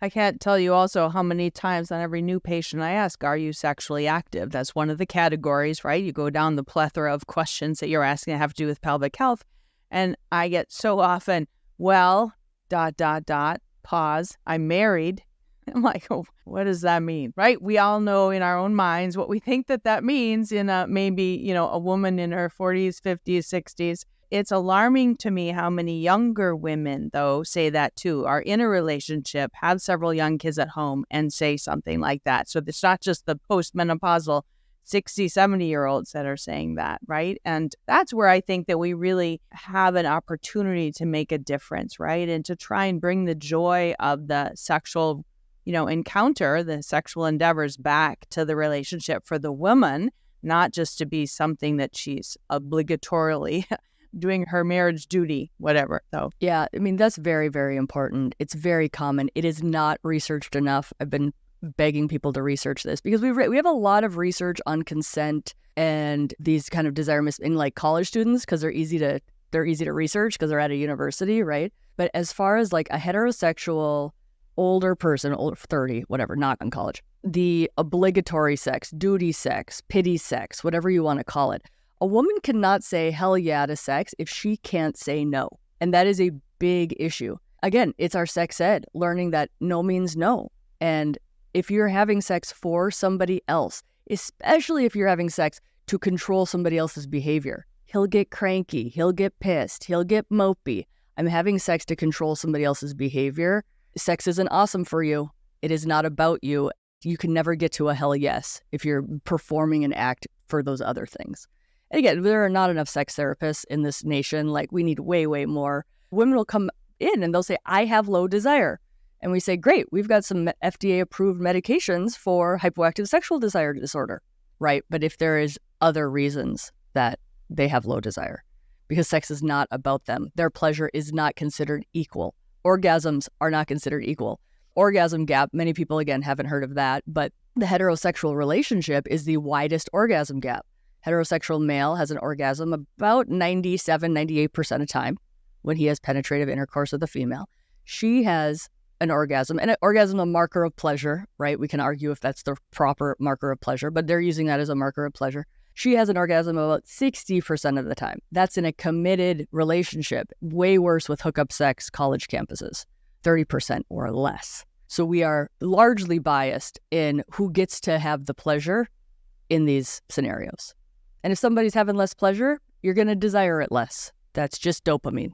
I can't tell you also how many times on every new patient I ask, are you sexually active? That's one of the categories, right? You go down the plethora of questions that you're asking that have to do with pelvic health. And I get so often, well, ... pause, I'm married. I'm like, oh, what does that mean, right? We all know in our own minds what we think that means in maybe, a woman in her 40s, 50s, 60s. It's alarming to me how many younger women, though, say that too, are in a relationship, have several young kids at home, and say something like that. So it's not just the postmenopausal 60, 70-year-olds that are saying that, right? And that's where I think that we really have an opportunity to make a difference, right? And to try and bring the joy of the sexual, encounter, the sexual endeavors back to the relationship for the woman, not just to be something that she's obligatorily doing her marriage duty, whatever, though. Yeah, I mean, that's very, very important. It's very common. It is not researched enough. I've been begging people to research this because we have a lot of research on consent and these kind of desire in like college students because they're easy to research because they're at a university, right? But as far as like a heterosexual older person, 30, whatever, not in college, the obligatory sex, duty sex, pity sex, whatever you want to call it, a woman cannot say hell yeah to sex if she can't say no. And that is a big issue. Again, it's our sex ed, learning that no means no. And if you're having sex for somebody else, especially if you're having sex to control somebody else's behavior, he'll get cranky, he'll get pissed, he'll get mopey. I'm having sex to control somebody else's behavior. Sex isn't awesome for you. It is not about you. You can never get to a hell yes if you're performing an act for those other things. And again, there are not enough sex therapists in this nation. Like, we need way, way more. Women will come in and they'll say, I have low desire. And we say, great, we've got some FDA-approved medications for hypoactive sexual desire disorder, right? But if there is other reasons that they have low desire, because sex is not about them, their pleasure is not considered equal. Orgasms are not considered equal. Orgasm gap, many people, again, haven't heard of that, but the heterosexual relationship is the widest orgasm gap. Heterosexual male has an orgasm about 97, 98% of the time when he has penetrative intercourse with a female. She has an orgasm, and an orgasm is a marker of pleasure, right? We can argue if that's the proper marker of pleasure, but they're using that as a marker of pleasure. She has an orgasm about 60% of the time. That's in a committed relationship. Way worse with hookup sex college campuses, 30% or less. So we are largely biased in who gets to have the pleasure in these scenarios. And if somebody's having less pleasure, you're going to desire it less. That's just dopamine.